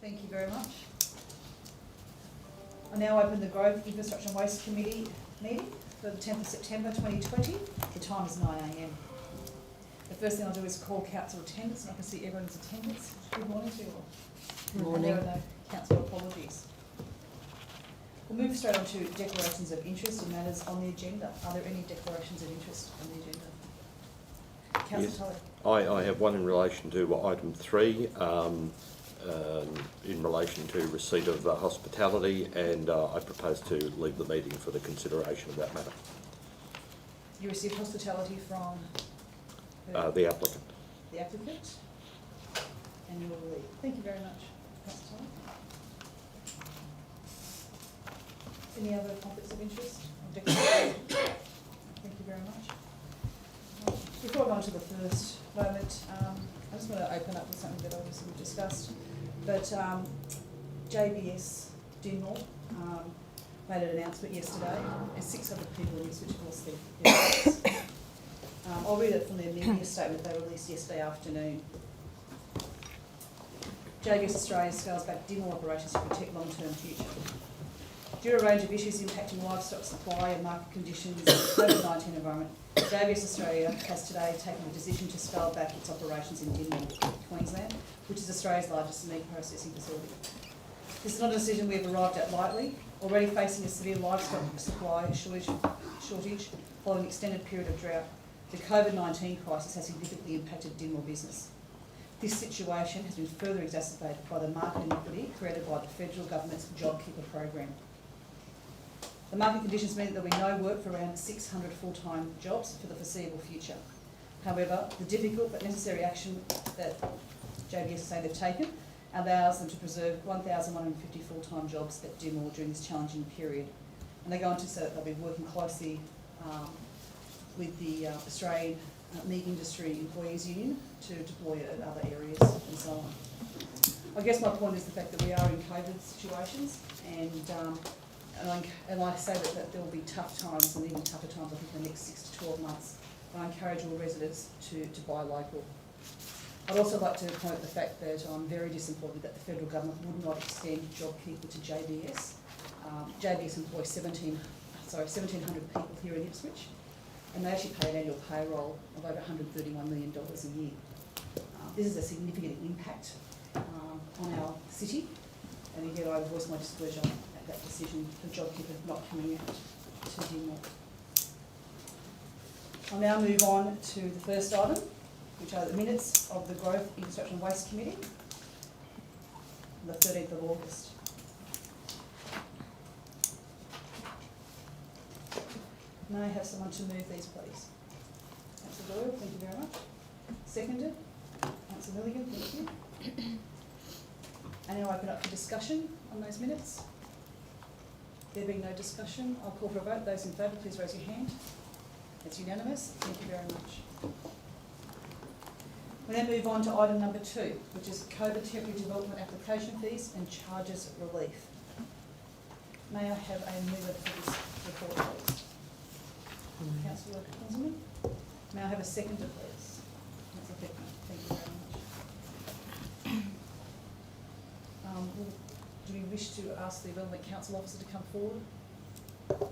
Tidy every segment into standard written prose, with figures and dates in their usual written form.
Thank you very much. I now open the Growth, Infrastructure and Waste Committee meeting for the 10th of September 2020. The time is 9 a.m. The first thing I'll do is call council attendance, and I can see everyone's attendance. Good morning to you all. Good morning. And there are no council apologies. We'll move straight on to declarations of interest in matters on the agenda. Are there any declarations of interest on the agenda? Councillor Tully. I have one in relation to item 3, in relation to receipt of hospitality, and I propose to leave the meeting for the consideration of that matter. You received hospitality from The applicant. the applicant, and you will leave. Thank you very much, Councillor Tully. Any other conflicts of interest? Or declarations? Thank you very much. Before I go on to the first moment, I just want to open up with something that obviously we've discussed. But JBS Dinmore made an announcement yesterday. There's 600 people in this, which of course they're I'll read it from their media statement they released yesterday afternoon. JBS Australia scales back Dinmore operations to protect long-term future. Due to a range of issues impacting livestock supply and market conditions in the COVID-19 environment, JBS Australia has today taken the decision to scale back its operations in Dinmore, Queensland, which is Australia's largest meat processing facility. This is not a decision we have arrived at lightly. Already facing a severe livestock supply shortage following an extended period of drought, the COVID-19 crisis has significantly impacted Dinmore business. This situation has been further exacerbated by the market inequity created by the federal government's JobKeeper program. The market conditions mean that there will be no work for around 600 full-time jobs for the foreseeable future. However, the difficult but necessary action that JBS say they've taken allows them to preserve 1,150 full-time jobs at Dinmore during this challenging period. And they go on to say that they'll be working closely with the Australian Meat Industry Employees Union to deploy it at other areas and so on. I guess my point is the fact that we are in COVID situations, and I say that there will be tough times, and even tougher times I think in the next 6 to 12 months. And I encourage all residents to buy local. I'd also like to point out the fact that I'm very disappointed that the federal government would not extend JobKeeper to JBS. JBS employs 1,700 people here in Ipswich, and they actually pay an annual payroll of over $131 million a year. This is a significant impact on our city, and again I voice my displeasure at that decision for JobKeeper not coming out to Dinmore. I'll now move on to the first item, which are the minutes of the Growth, Infrastructure and Waste Committee, on the 13th of August. May I have someone to move these, please? Councillor Doyle, thank you very much. Seconded. Councillor Milligan, thank you. And now open up for discussion on those minutes. There being no discussion, I'll call for a vote. Those in favour, please raise your hand. It's unanimous. Thank you very much. We then move on to item number 2, which is COVID temporary development application fees and charges relief. May I have a mover for this report, please? Councillor Councilman. May I have a seconder, please? Councillor Beckman. Thank you very much. Do we wish to ask the Relevant Council Officer to come forward on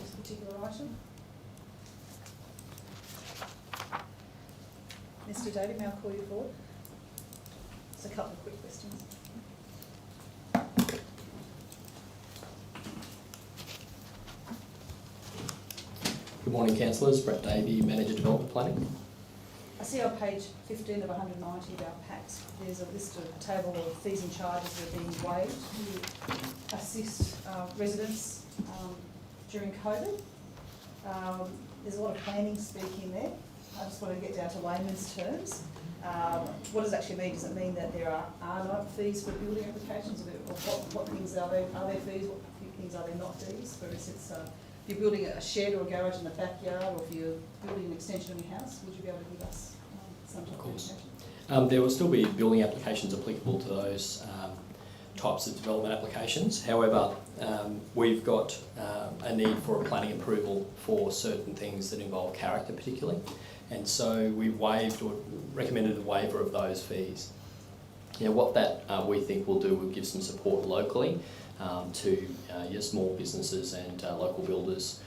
this particular item? Mr. Davey, may I call you forward? Just a couple of quick questions. Good morning, councillors. Brett Davey, Manager Development Planning. I see on page 15 of 190 of our packs, there's a list of a table of fees and charges that are being waived to assist residents during COVID. There's a lot of planning speak in there. I just want to get down to layman's terms. What does it actually mean? Does it mean that there are no fees for building applications, or what things are there? Are there fees? What things are there not fees? For instance, if you're building a shed or a garage in the backyard, or if you're building an extension of your house, would you be able to give us some type of information? There will still be building applications applicable to those types of development applications. However, we've got a need for a planning approval for certain things that involve character particularly, and so we've waived or recommended a waiver of those fees. What that we think will do will give some support locally to your small businesses and local builders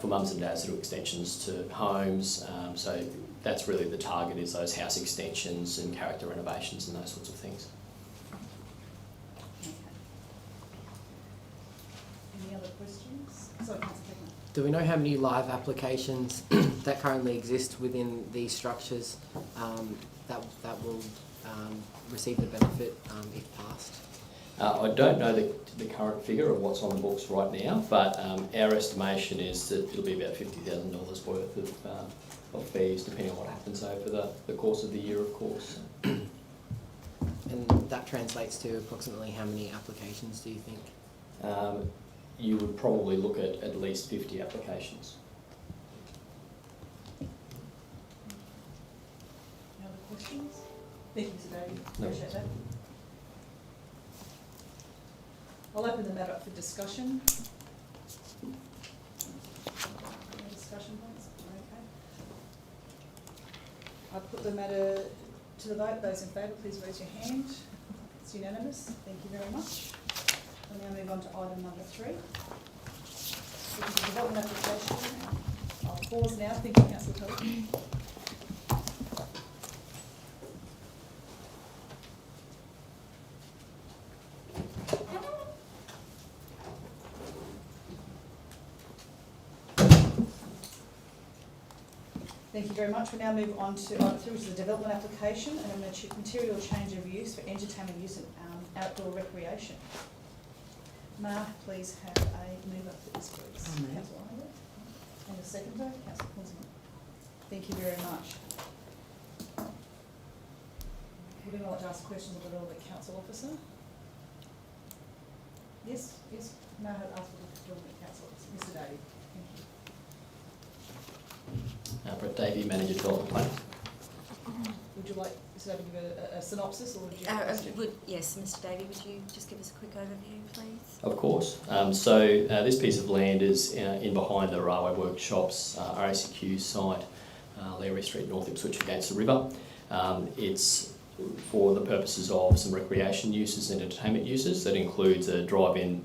for mums and dads to do extensions to homes. So that's really the target, is those house extensions and character renovations and those sorts of things. Okay. Any other questions? Sorry, Councillor Beckman. Do we know how many live applications that currently exist within these structures that will receive the benefit if passed? I don't know the current figure of what's on the books right now, but our estimation is that it'll be about $50,000 worth of fees, depending on what happens over the course of the year, of course. And that translates to approximately how many applications do you think? You would probably look at least 50 applications. Any other questions? Thank you, Mr. Davey. No. Appreciate that. I'll open the matter up for discussion. Any discussion points? Okay. I'll put the matter to the vote. Those in favour, please raise your hand. It's unanimous. Thank you very much. We'll now move on to item number 3, which is the development application. I'll pause now. Thank you, Councillor Kelly. Thank you very much. We now move on to item 3, which is the development application and a material change of use for entertainment use and outdoor recreation. May I please have a move up for this, please? I'll move. Councillor Arnold. And a seconder, Councillor Kunzman. Thank you very much. Would anyone like to ask questions of the relevant council officer? Yes, yes. May I have asked the relevant council officer, Mr. Davey? Thank you. Brett Davey, Manager Development Plan. Would you like Mr. Davey to give a synopsis, or would you have a question? Yes, Mr. Davey, would you just give us a quick overview, please? Of course. This piece of land is in behind the railway workshops, RACQ site, Larry Street, North Ipswich, against the river. It's for the purposes of some recreation uses and entertainment uses. That includes a drive-in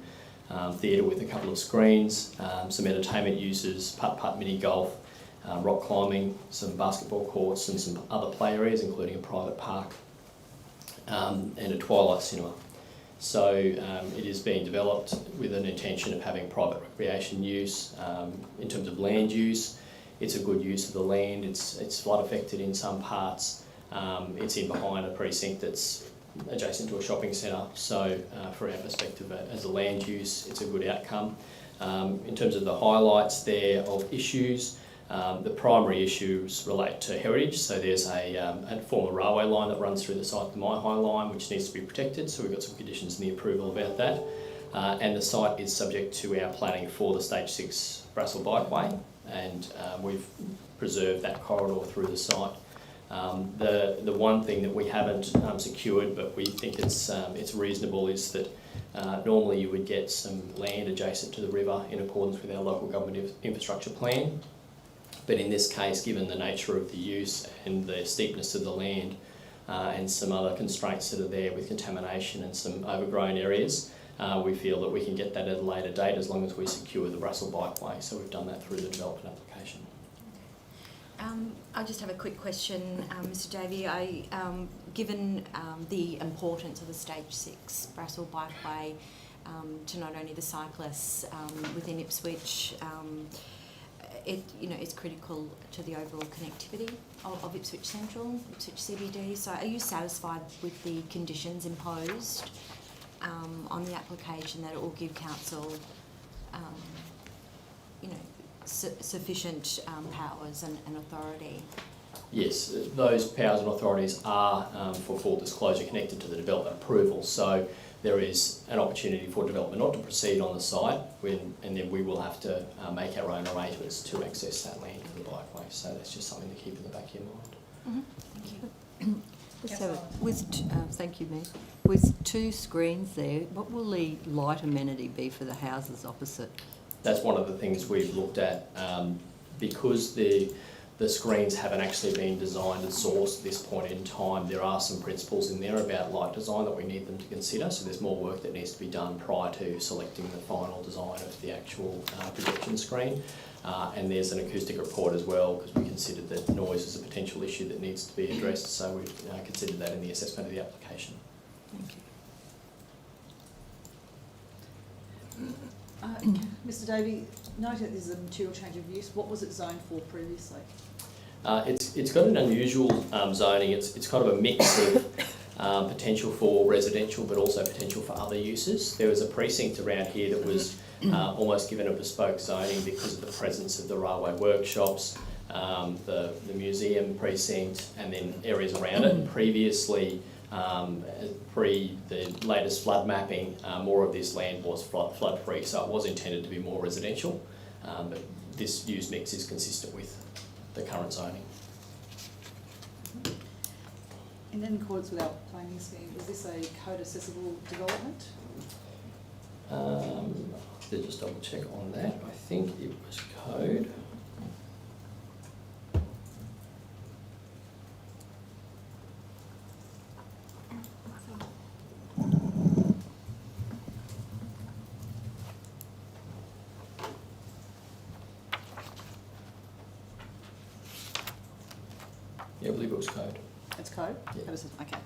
theatre with a couple of screens, some entertainment uses, putt-putt, mini golf, rock climbing, some basketball courts and some other play areas, including a private park and a twilight cinema. So it is being developed with an intention of having private recreation use. In terms of land use, it's a good use of the land. It's flood affected in some parts. It's in behind a precinct that's adjacent to a shopping centre. So for our perspective as a land use, it's a good outcome. In terms of the highlights there of issues, the primary issues relate to heritage. So there's a former railway line that runs through the site, the My High line, which needs to be protected. So we've got some conditions in the approval about that. And the site is subject to our planning for the Stage 6 Brassel Bikeway, and we've preserved that corridor through the site. The one thing that we haven't secured, but we think it's reasonable, is that normally you would get some land adjacent to the river in accordance with our local government infrastructure plan. But in this case, given the nature of the use and the steepness of the land and some other constraints that are there with contamination and some overgrown areas, we feel that we can get that at a later date as long as we secure the Brassel Bikeway. So we've done that through the development application. I just have a quick question, Mr. Davey. Given the importance of the Stage 6 Brassel Bikeway to not only the cyclists within Ipswich, it's critical to the overall connectivity of Ipswich Central, Ipswich CBD. So are you satisfied with the conditions imposed on the application, that it will give council, sufficient powers and authority? Yes, those powers and authorities are for full disclosure connected to the development approval. So there is an opportunity for development not to proceed on the site, and then we will have to make our own arrangements to access that land to the bikeway. So that's just something to keep in the back of your mind. Mm-hmm. Thank you. Thank you, Meg. With 2 screens there, what will the light amenity be for the houses opposite? That's one of the things we've looked at, because the the screens haven't actually been designed and sourced at this point in time. There are some principles in there about light design that we need them to consider, so there's more work that needs to be done prior to selecting the final design of the actual projection screen. And there's an acoustic report as well, because we considered that noise is a potential issue that needs to be addressed, so we've considered that in the assessment of the application. Thank you. Mr Davey, note that this is a material change of use. What was it zoned for previously? It's got an unusual zoning. It's kind of a mix of potential for residential, but also potential for other uses. There was a precinct around here that was almost given a bespoke zoning because of the presence of the railway workshops, the museum precinct, and then areas around it. Previously, pre the latest flood mapping, more of this land was flood free, so it was intended to be more residential, but this use mix is consistent with the current zoning. And in accordance with our planning scheme, is this a code accessible development? To just double check on that, I think it was code. Yeah, I believe it was code. It's code? Yeah. Code accessible, okay.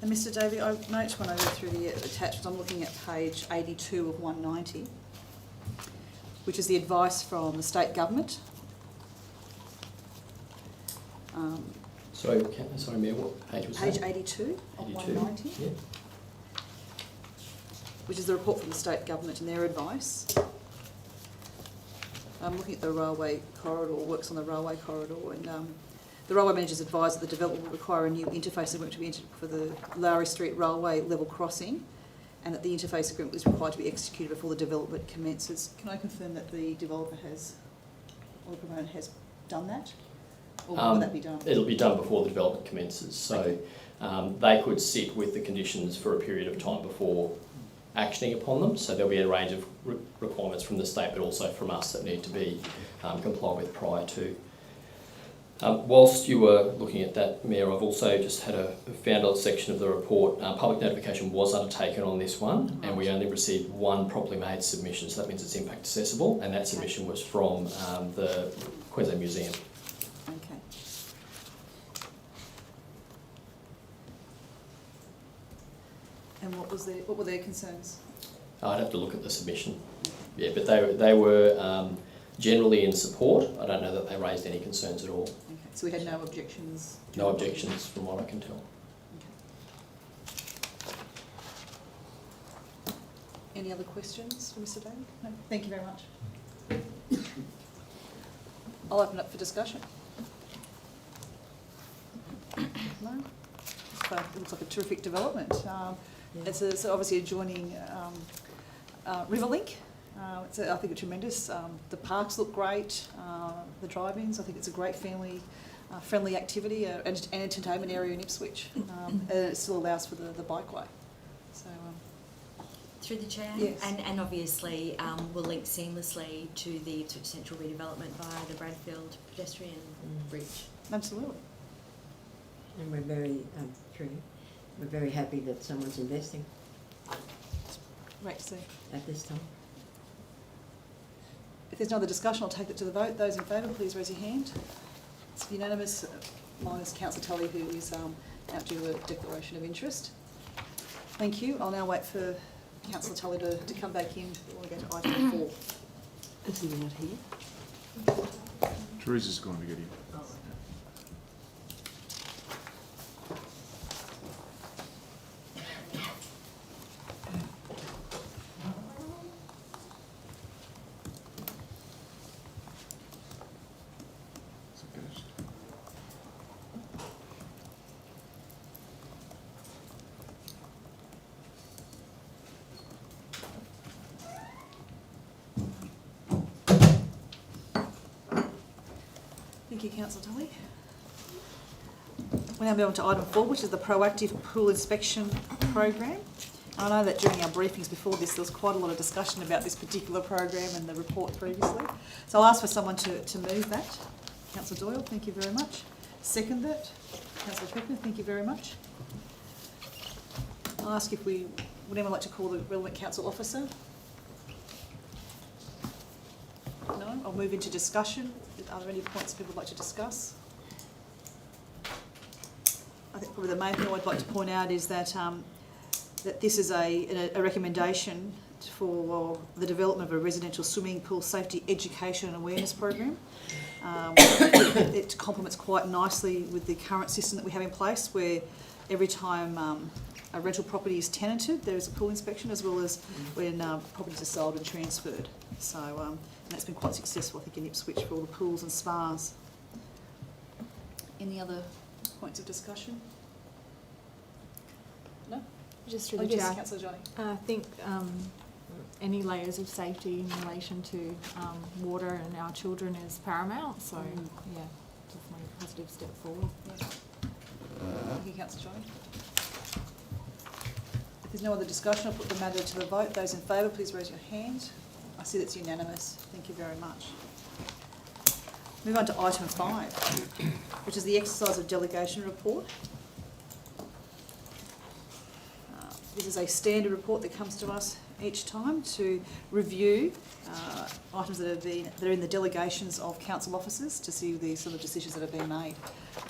And Mr Davey, I note when I go through the attachments, I'm looking at page 82 of 190, which is the advice from the state government. Sorry, Mayor, what page was Page that? 82 of 82? 190, Yeah. which is the report from the state government and their advice. I'm looking at the railway corridor, works on the railway corridor, and the railway managers advise that the development will require a new interface agreement to be entered for the Lowry Street railway level crossing, and that the interface agreement is required to be executed before the development commences. Can I confirm that the developer has, or the proponent has done that? Or will that be done? It'll be done before the development commences, so they could sit with the conditions for a period of time before actioning upon them, so there'll be a range of requirements from the state but also from us that need to be complied with prior to. Whilst you were looking at that, Mayor, I've also just found a section of the report. Public notification was undertaken on this one, and we only received one properly made submission, so that means it's impact accessible, and that submission was from the Queensland Museum. Okay. And what were their concerns? I'd have to look at the submission. Yeah, but they were generally in support. I don't know that they raised any concerns at all. Okay, so we had no objections? No objections from what I can tell. Okay. Any other questions for Mr Davey? No? Thank you very much. I'll open up for discussion. No? So it looks like a terrific development. It's obviously adjoining Riverlink. It's I think it's tremendous. The parks look great. The drive-ins, I think it's a great family friendly activity, and entertainment area in Ipswich. And it still allows for the bikeway. So Through the chair, yes. and obviously will link seamlessly to the Ipswich Central redevelopment via the Bradfield Pedestrian Bridge. absolutely. And we're very, we're very happy that someone's investing Great to see. at this time. If there's no other discussion, I'll take it to the vote. Those in favour, please raise your hand. It's unanimous, minus Councillor Tully, who is out to do a declaration of interest. Thank you. I'll now wait for Councillor Tully to come back in before we go to item 4. Is he not here? Teresa's going to get him. Thank you, Councillor Tully. We now move on to item 4, which is the proactive pool inspection program. I know that during our briefings before this, there was quite a lot of discussion about this particular program and the report previously. So I'll ask for someone to move that. Councillor Doyle, thank you very much. Second that. Councillor Peckner, thank you very much. I'll ask if would anyone like to call the relevant council officer? No? I'll move into discussion. Are there any points people would like to discuss? I think probably the main thing I'd like to point out is that that this is a recommendation for the development of a residential swimming pool safety education and awareness program. It complements quite nicely with the current system that we have in place, where every time a rental property is tenanted, there is a pool inspection, as well as when properties are sold and transferred. So and that's been quite successful, I think, in Ipswich for all the pools and spas. Any other points of discussion? No? Just through Oh, the yes, chair. Councillor Johnny. I think any layers of safety in relation to water and our children is paramount. So yeah, definitely a positive step forward. Yeah. Thank you, Councillor Johnny. If there's no other discussion, I'll put the matter to the vote. Those in favour, please raise your hand. I see that's unanimous. Thank you very much. Move on to item 5, which is the exercise of delegation report. This is a standard report that comes to us each time to review items that are in the delegations of council officers, to see the sort of decisions that have been made.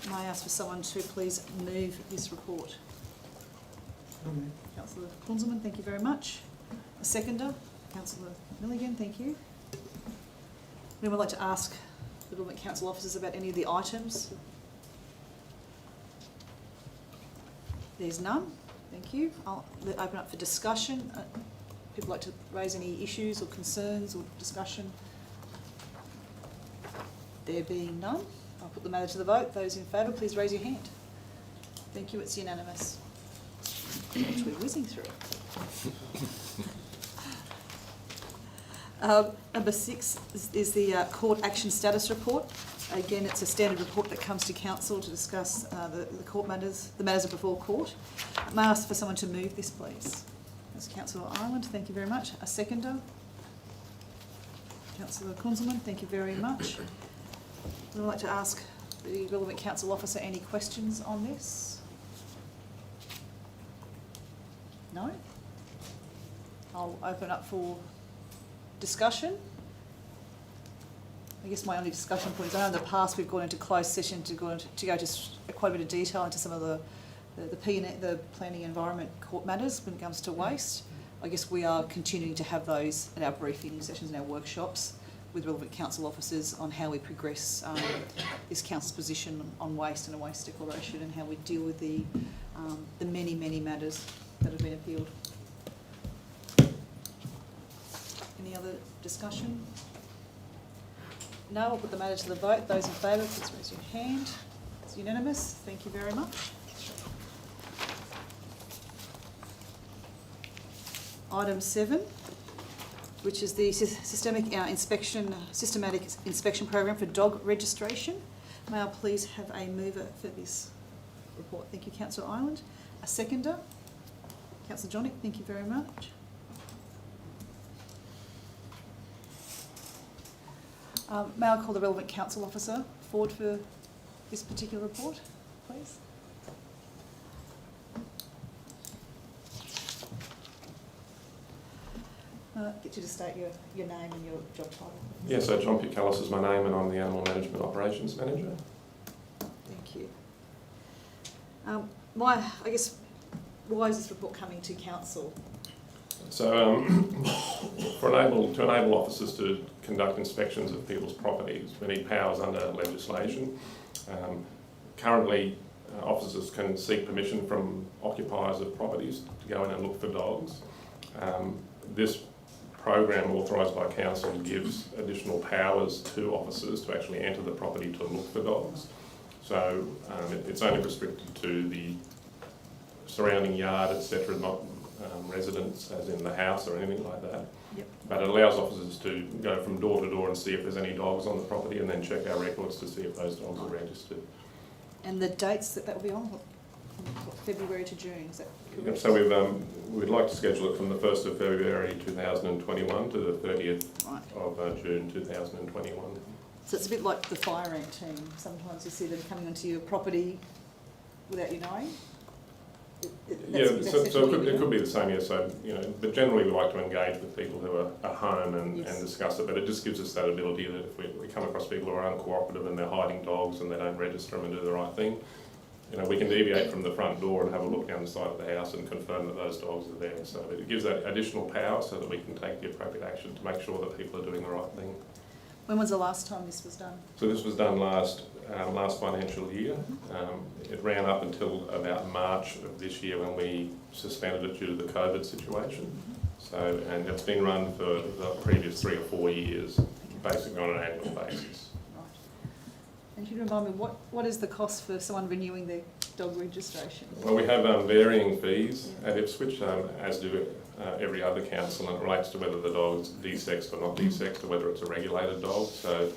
May I ask for someone to please move this report? Councillor Kunzelman, thank you very much. A seconder, Councillor Milligan, thank you. Would anyone like to ask the relevant council officers about any of the items? There's none. Thank you. I'll open up for discussion. People like to raise any issues or concerns or discussion? There being none, I'll put the matter to the vote. Those in favour, please raise your hand. Thank you. It's unanimous. Which we're whizzing through. Number 6 is the court action status report. Again, it's a standard report that comes to council to discuss the court matters, the matters before court. May I ask for someone to move this, please? That's Councillor Ireland, thank you very much. A seconder? Councillor Kunzelman, thank you very much. Would I like to ask the relevant council officer any questions on this? No? I'll open up for discussion. I guess my only discussion point is, I know in the past we've gone into closed session to go to quite a bit of detail into some of the planning environment court matters when it comes to waste. I guess we are continuing to have those at our briefing sessions and our workshops with relevant council officers on how we progress this council's position on waste and a waste declaration, and how we deal with the many, many matters that have been appealed. Any other discussion? No, I'll put the matter to the vote. Those in favour, please raise your hand. It's unanimous. Thank you very much. Item 7, which is the systematic inspection program for dog registration. May I please have a mover for this report? Thank you, Councillor Ireland. A seconder? Councillor Johnny, thank you very much. May I call the relevant council officer forward for this particular report, please? Get you to state your name and your job title. Yeah, so John Picalis is my name and I'm the Animal Management Operations Manager. Thank you. Why is this report coming to council? So to enable officers to conduct inspections of people's properties, we need powers under legislation. Currently, officers can seek permission from occupiers of properties to go in and look for dogs. This program authorised by council gives additional powers to officers to actually enter the property to look for dogs. So it's only restricted to the surrounding yard, etc., not residents as in the house or anything like that. Yep. But it allows officers to go from door to door and see if there's any dogs on the property, and then check our records to see if those dogs are registered. And the dates that will be on, what, February to June, is that correct? So we'd like to schedule it from the 1st of February 2021 to the 30th Right. of June 2021. So it's a bit like the fire ant team. Sometimes you see them coming onto your property without you knowing. It could be the same, yes. So, but generally we like to engage with people who are home and discuss it, but it just gives us that ability that if we come across people who are uncooperative and they're hiding dogs and they don't register them and do the right thing, we can deviate from the front door and have a look down the side of the house and confirm that those dogs are there. So it gives that additional power so that we can take the appropriate action to make sure that people are doing the right thing. When was the last time this was done? So this was done last financial year. It ran up until about March of this year when we suspended it due to the COVID situation. So, and it's been run for the previous 3 or 4 years, basically on an annual basis. Right. And can you remind me, what is the cost for someone renewing their dog registration? Well, we have varying fees at Ipswich, as do every other council, and it relates to whether the dog's desexed or not desexed, or whether it's a regulated dog. So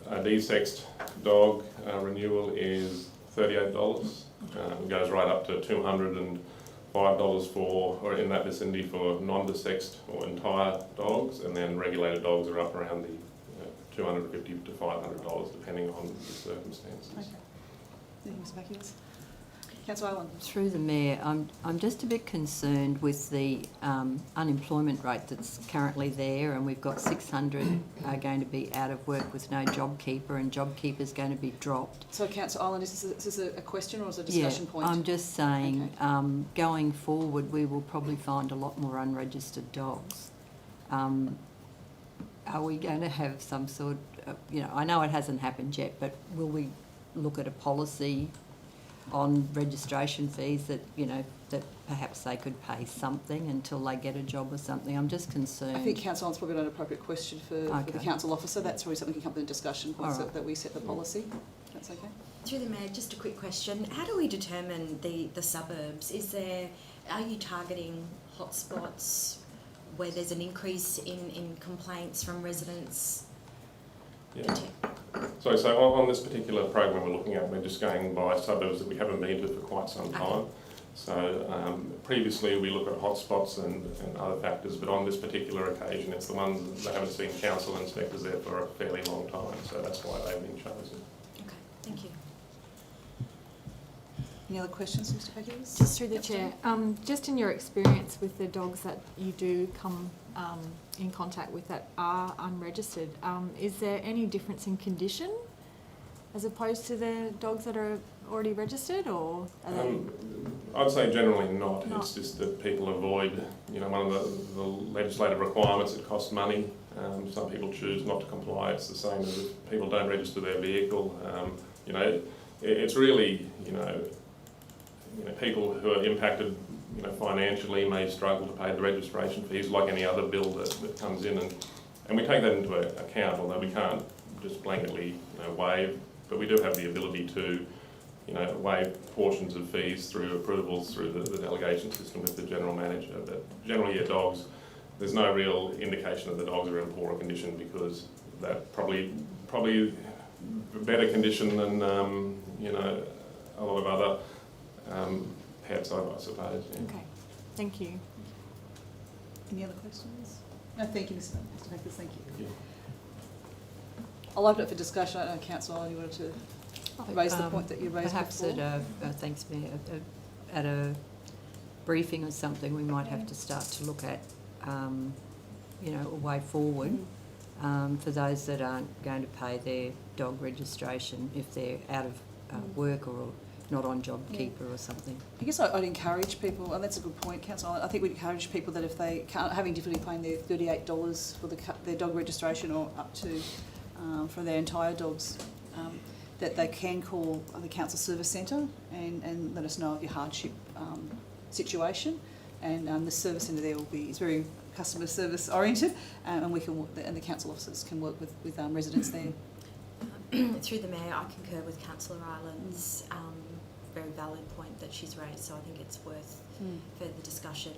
a desexed dog renewal is $38. It goes right up to $205 or in that vicinity for non-desexed or entire dogs, and then regulated dogs are up around the $250 to $500 depending on the circumstances. Okay. Anything, Mr. Bacchius? Councillor Ireland. Through the Mayor, I'm just a bit concerned with the unemployment rate that's currently there, and we've got 600 are going to be out of work with no JobKeeper, and JobKeeper's going to be dropped. So, Councillor Ireland, is this a question or is it a discussion point? I'm just saying, Okay. Going forward, we will probably find a lot more unregistered dogs. Are we going to have some sort of, I know it hasn't happened yet, but will we look at a policy on registration fees that, that perhaps they could pay something until they get a job or something? I'm just concerned. I think Councillor Ireland's probably not an appropriate question for the council officer. That's really something that can come to the discussion points that we set the policy. That's okay. Through the Mayor, just a quick question. How do we determine the suburbs? Are you targeting hotspots where there's an increase in complaints from residents? Yeah. So on this particular program we're looking at, we're just going by suburbs that we haven't been to for quite some time. So previously we look at hotspots and other factors, but on this particular occasion it's the ones that haven't seen council inspectors there for a fairly long time, so that's why they've been chosen. Okay, thank you. Any other questions, Mr. Bacchius? Just through the chair, just in your experience with the dogs that you do come in contact with that are unregistered, is there any difference in condition as opposed to the dogs that are already registered, or are they? I'd say generally not. It's just that people avoid, one of the legislative requirements, it costs money. Some people choose not to comply. It's the same as if people don't register their vehicle. It's really, people who are impacted, financially may struggle to pay the registration fees like any other bill that comes in, and we take that into account, although we can't just blanketly waive, but we do have the ability to waive portions of fees through approvals through the delegation system with the general manager. But generally, dogs, there's no real indication that the dogs are in poorer condition, because that probably better condition than a lot of other pets, I suppose. Yeah. Okay, thank you. Any other questions? No, thank you, Mr. Bacchius, thank you. Yeah. I'll open it for discussion. I don't know, Councillor, you wanted to raise the point that you raised perhaps before? Thanks, Mayor, at a briefing or something, we might have to start to look at, a way forward for those that aren't going to pay their dog registration if they're out of work or not on JobKeeper or something. I guess I'd encourage people, and that's a good point, Councillor. I think we'd encourage people that if they can't, having difficulty paying their $38 for their dog registration, or up to for their entire dogs, that they can call the council service centre and let us know of your hardship situation. And the service centre there is very customer service oriented, and we can and the council officers can work with residents there. Through the Mayor, I concur with Councillor Ireland's very valid point that she's raised, so I think it's worth further discussion.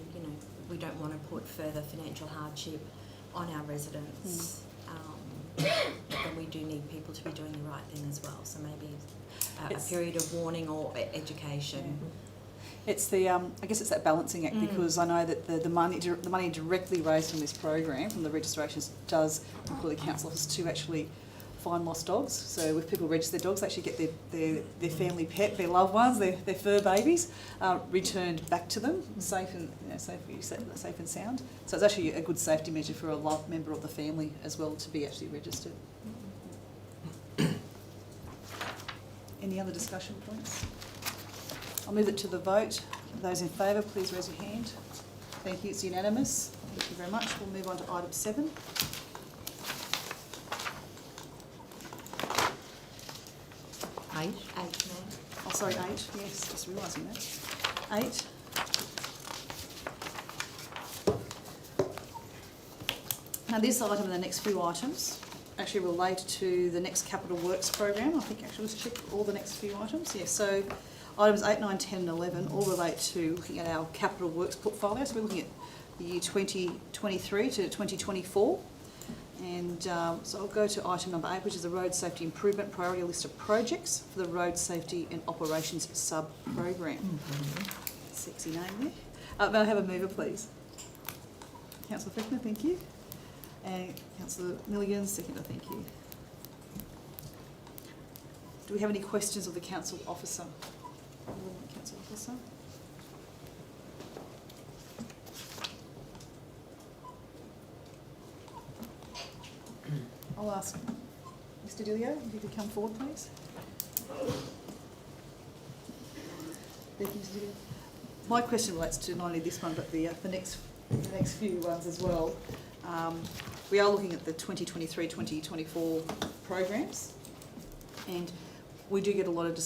We don't want to put further financial hardship on our residents, but we do need people to be doing the right thing as well. So maybe a period of warning or education? It's the I guess it's that balancing act, because I know that the money directly raised from this program, from the registrations, does employ the council office to actually find lost dogs. So if people register their dogs, they actually get their family pet, their loved ones, their fur babies, returned back to them safe and safe and sound. So it's actually a good safety measure for a member of the family as well to be actually registered. Any other discussion points? I'll move it to the vote. Those in favour, please raise your hand. Thank you, it's unanimous. Thank you very much. We'll move on to item 7. Eight, Mayor. Oh, sorry, 8. Yes, just realising that. 8. Now this item and the next few items actually relate to the next capital works program. I think actually let's check all the next few items. Yeah, so items 8, 9, 10 and 11 all relate to looking at our capital works portfolio. So we're looking at the year 2023 to 2024. And so I'll go to item number 8, which is the Road Safety Improvement Priority List of Projects for the Road Safety and Operations Sub-Program. Sexy name there. May I have a mover, please? Councillor Fechner, thank you. And Councillor Milligan, seconder, thank you. Do we have any questions of the council officer? Council officer? I'll ask Mr. Dilio if you could come forward, please. Thank you, Mr. Dilio. My question relates to not only this one, but the next few ones as well. We are looking at the 2023-2024 programs, and we do get a lot of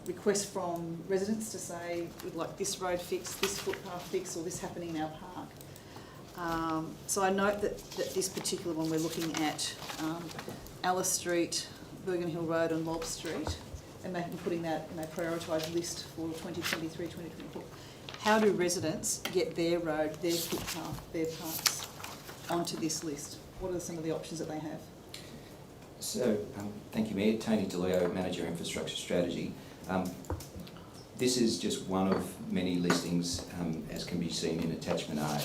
requests from residents to say we'd like this road fixed, this footpath fixed, or this happening in our park. So I note that this particular one we're looking at Alice Street, Bergen Hill Road and Lob Street, and they've been putting that in a prioritised list for 2023-2024. How do residents get their road, their footpath, their parks onto this list? What are some of the options that they have? So, thank you, Mayor. Tony DeLeo, Manager Infrastructure Strategy. This is just one of many listings, as can be seen in Attachment A.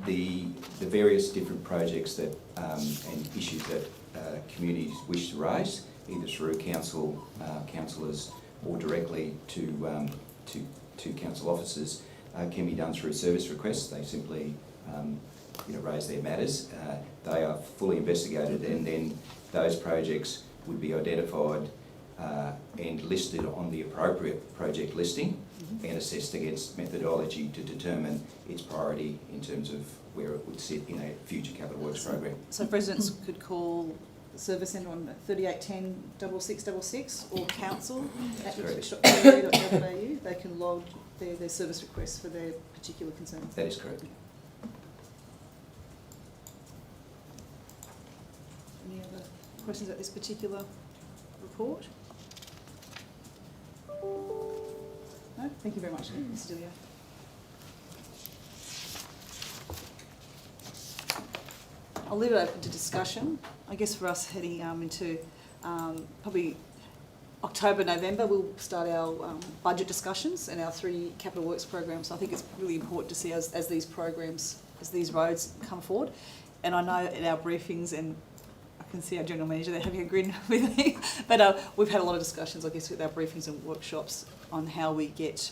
The various different projects that and issues that communities wish to raise, either through councillors or directly to council officers, can be done through service requests. They simply raise their matters. They are fully investigated, and then those projects would be identified and listed on the appropriate project listing and assessed against methodology to determine its priority in terms of where it would sit in a future capital works program. So residents could call the service centre on 3810 6666 or council at ipswich.gov.au. They can log their service requests for their particular concerns. That is correct. Any other questions about this particular report? No? Thank you very much, Mr. Dilio. I'll leave it open to discussion. I guess for us heading into probably October, November, we'll start our budget discussions and our 3 capital works programs. So I think it's really important to see as these programs, as these roads come forward. And I know in our briefings, and I can see our general manager there having a grin with me, but we've had a lot of discussions, I guess, with our briefings and workshops on how we get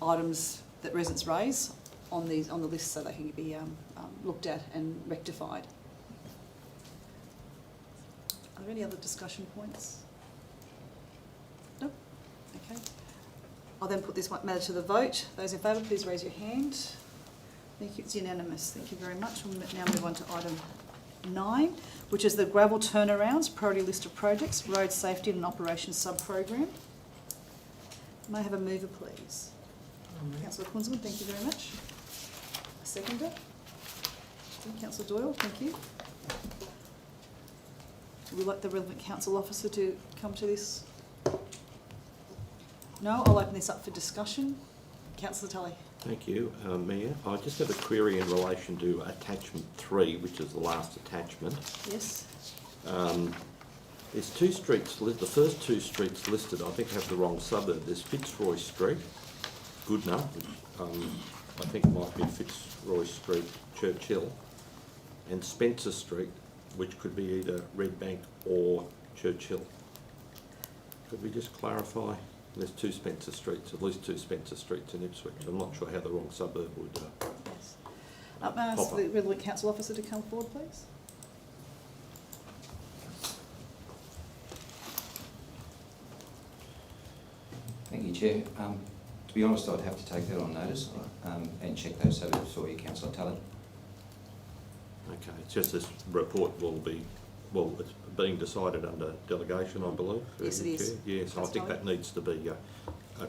items that residents raise on the list so they can be looked at and rectified. Are there any other discussion points? No? Okay. I'll then put this matter to the vote. Those in favour, please raise your hand. Thank you. It's unanimous. Thank you very much. We'll now move on to item 9, which is the gravel turnarounds, priority list of projects, road safety and operations sub-program. May I have a mover, please? Councillor Kunzman, thank you very much. A seconder? Councillor Doyle, thank you. Would we like the relevant council officer to come to this? No? I'll open this up for discussion. Councillor Tully. Thank you, Mayor. I just have a query in relation to attachment 3, which is the last attachment. Yes. There's two streets, the first two streets listed, I think have the wrong suburb. There's Fitzroy Street, Goodna, which I think might be Fitzroy Street, Churchill, and Spencer Street, which could be either Redbank or Churchill. Could we just clarify? There's two Spencer Streets, at least two Spencer Streets in Ipswich. I'm not sure how the wrong suburb would Yes. May I ask pop up. the relevant council officer to come forward, please? Thank you, Chair. To be honest, I'd have to take that on notice and check those suburbs for you, Councillor Tully. Okay, it's just this report will be, well, it's being decided under delegation, I believe. Yes, it is. Chair. Yes, I That's think fine. that needs to be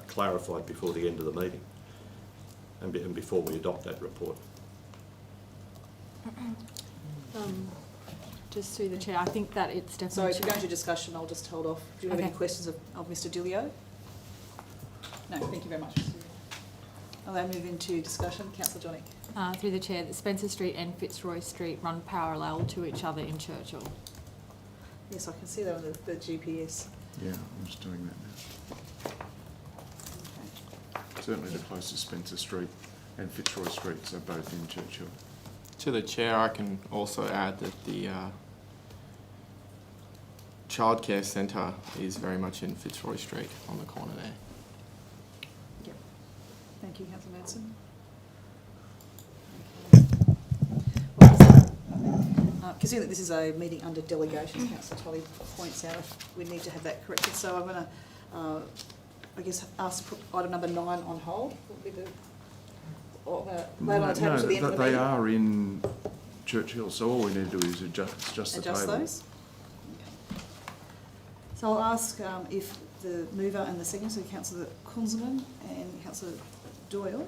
clarified before the end of the meeting and before we adopt that report. Just through the chair, I think that it's definitely. Sorry, if you're going to discussion, I'll just hold off. Do you have any Okay. questions of Mr. Dilio? No, thank you very much, Mr. Dilio. I'll now move into discussion. Councillor Johnny. Through the chair, that Spencer Street and Fitzroy Street run parallel to each other in Churchill. Yes, I can see that on the GPS. Yeah, I'm just doing that now. Okay. Certainly the closest Spencer Street and Fitzroy Streets are both in Churchill. To the chair, I can also add that the childcare centre is very much in Fitzroy Street on the corner there. Yep. Thank you, Councillor Manson. Considering that this is a meeting under delegation, Councillor Tully points out we need to have that corrected. So I'm going to, I guess, ask to put item number 9 on hold. What would be the, or lay it on the table to the end of the they meeting? are in Churchill, so all we need to do is adjust the table. Adjust those? Okay. So I'll ask if the mover and the second, so Councillor Kunzelman and Councillor Doyle,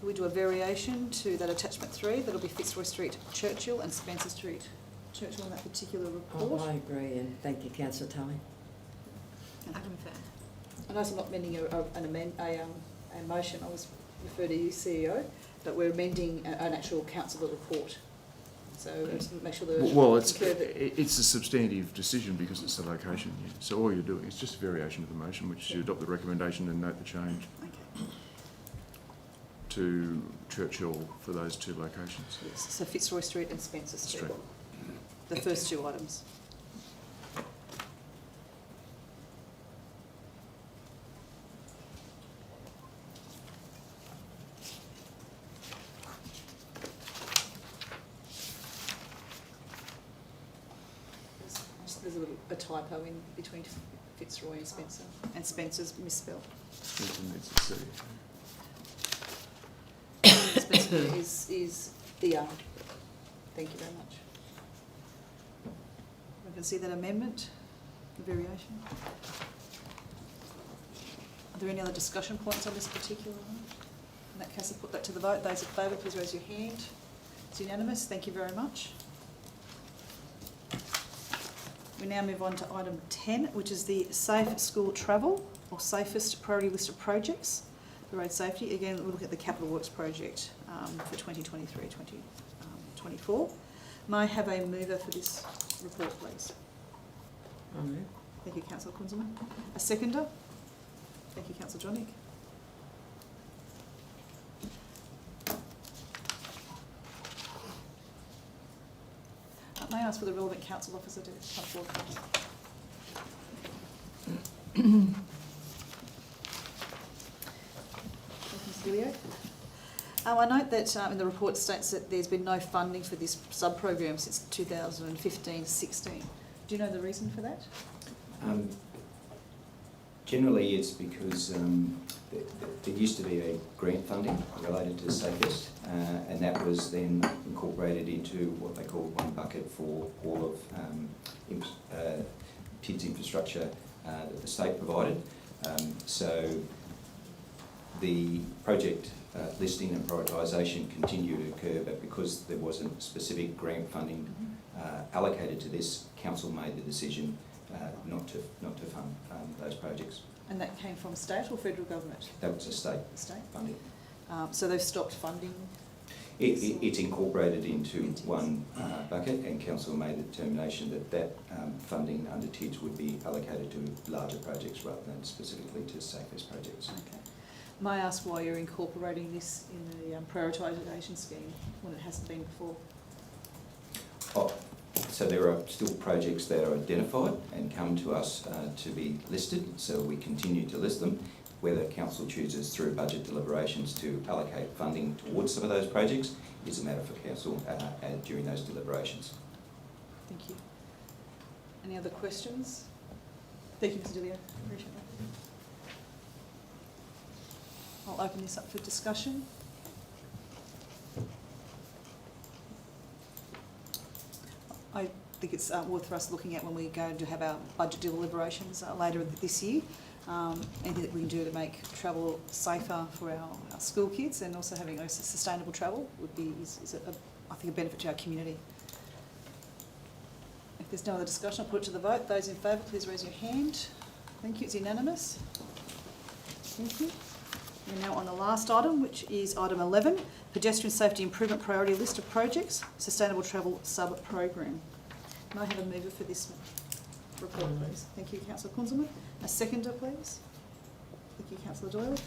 we do a variation to that attachment 3, that'll be Fitzroy Street, Churchill, and Spencer Street, Churchill, in that particular report. I agree, and thank you, Councillor Tully. I confirm. I know I'm not amending a motion, I was referred to you, CEO, but we're amending an actual councillor report. So just make sure the... Well, it's concur that- a substantive decision because it's the location. Yeah. So all you're doing is just a variation of the motion, which is you adopt the recommendation and note the change Okay. to Churchill for those two locations. Yes, so Fitzroy Street and Spencer Street. Street. The first two items. There's a typo in between Fitzroy and Spencer, and Spencer's misspelled. Spencer needs to see. Spencer is ER. Thank you very much. We can see that amendment, the variation. Are there any other discussion points on this particular one? In that case, I'll put that to the vote. Those in favour, please raise your hand. It's unanimous. Thank you very much. We now move on to item 10, which is the Safe School Travel, or safest priority list of projects, the road safety. Again, we'll look at the Capital Works project for 2023-2024. May I have a mover for this report, please? I'll move. Thank you, Councillor Kunzelman. A seconder? Thank you, Councillor Johnick. May I ask for the relevant council officer to come forward, please? Thank you, Mr. Leo. I note that in the report states that there's been no funding for this sub-program since 2015-16. Do you know the reason for that? Generally, it's because there used to be a grant funding related to Safest, and that was then incorporated into what they call one bucket for all of kids' infrastructure that the state provided. So the project listing and prioritisation continued to occur, but because there wasn't specific grant funding allocated to this, council made the decision not to fund those projects. And that came from state or federal government? That was a state State. funding. So they've stopped funding? It's incorporated into one bucket, and council made the determination that funding under TIDS would be allocated to larger projects rather than specifically to safest projects. Okay. May I ask why you're incorporating this in the prioritisation scheme when it hasn't been before? Oh, so there are still projects that are identified and come to us to be listed, so we continue to list them. Whether council chooses through budget deliberations to allocate funding towards some of those projects is a matter for council during those deliberations. Thank you. Any other questions? Thank you, Mr. Dillier. Appreciate that. I'll open this up for discussion. I think it's worth for us looking at when we go to have our budget deliberations later this year. Anything that we can do to make travel safer for our school kids, and also having sustainable travel would be I think a benefit to our community. If there's no other discussion, I'll put it to the vote. Those in favour, please raise your hand. Thank you. It's unanimous. Thank you. We're now on the last item, which is item 11, Pedestrian Safety Improvement Priority List of Projects, Sustainable Travel Sub-Program. Can I have a mover for this report, please? Thank you, Councillor Kunzelman. A seconder, please. Thank you, Councillor Doyle.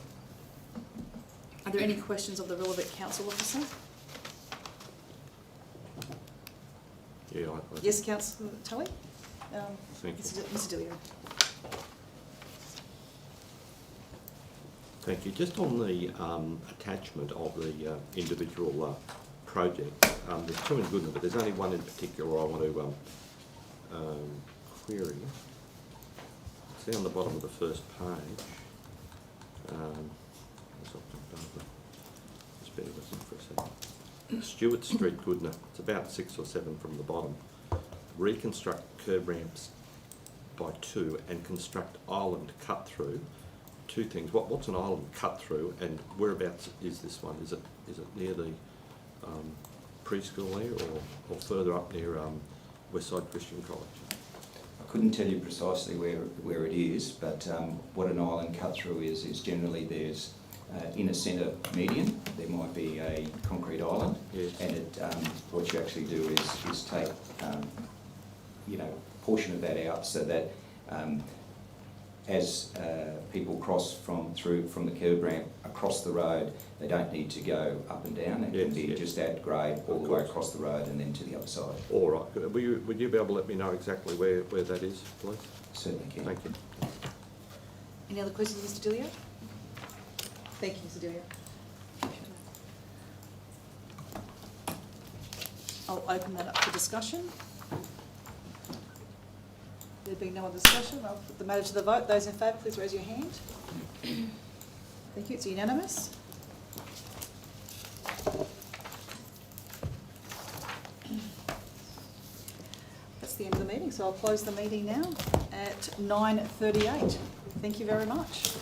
Are there any questions of the relevant council officer? Yeah, Yes, Councillor Tully? Thank you. Mr. Dillier. Thank you. Just on the attachment of the individual project, there's two in Goodna, but there's only one in particular I want to query. See on the bottom of the first page. Just bear with me for a second. Stewart Street, Goodna. It's about 6 or 7 from the bottom. Reconstruct curb ramps by 2 and construct island cut through. Two things. What's an island cut through, and whereabouts is this one? Is it near the preschool there, or further up near Westside Christian College? I couldn't tell you precisely where it is, but what an island cut through is generally there's in a centre median there might be a concrete island, yes. And what you actually do is take portion of that out so that as people cross from the curb ramp across the road, they don't need to go up and down. It can be just at grade all the way across the road and then to the other side. All right. Would you be able to let me know exactly where that is, please? Certainly can. Thank you. Any other questions, Mr. Dillier? Thank you, Mr. Dillier. I'll open that up for discussion. There being no other discussion, I'll put the matter to the vote. Those in favour, please raise your hand. Thank you. It's unanimous. That's the end of the meeting, so I'll close the meeting now at 9:38. Thank you very much.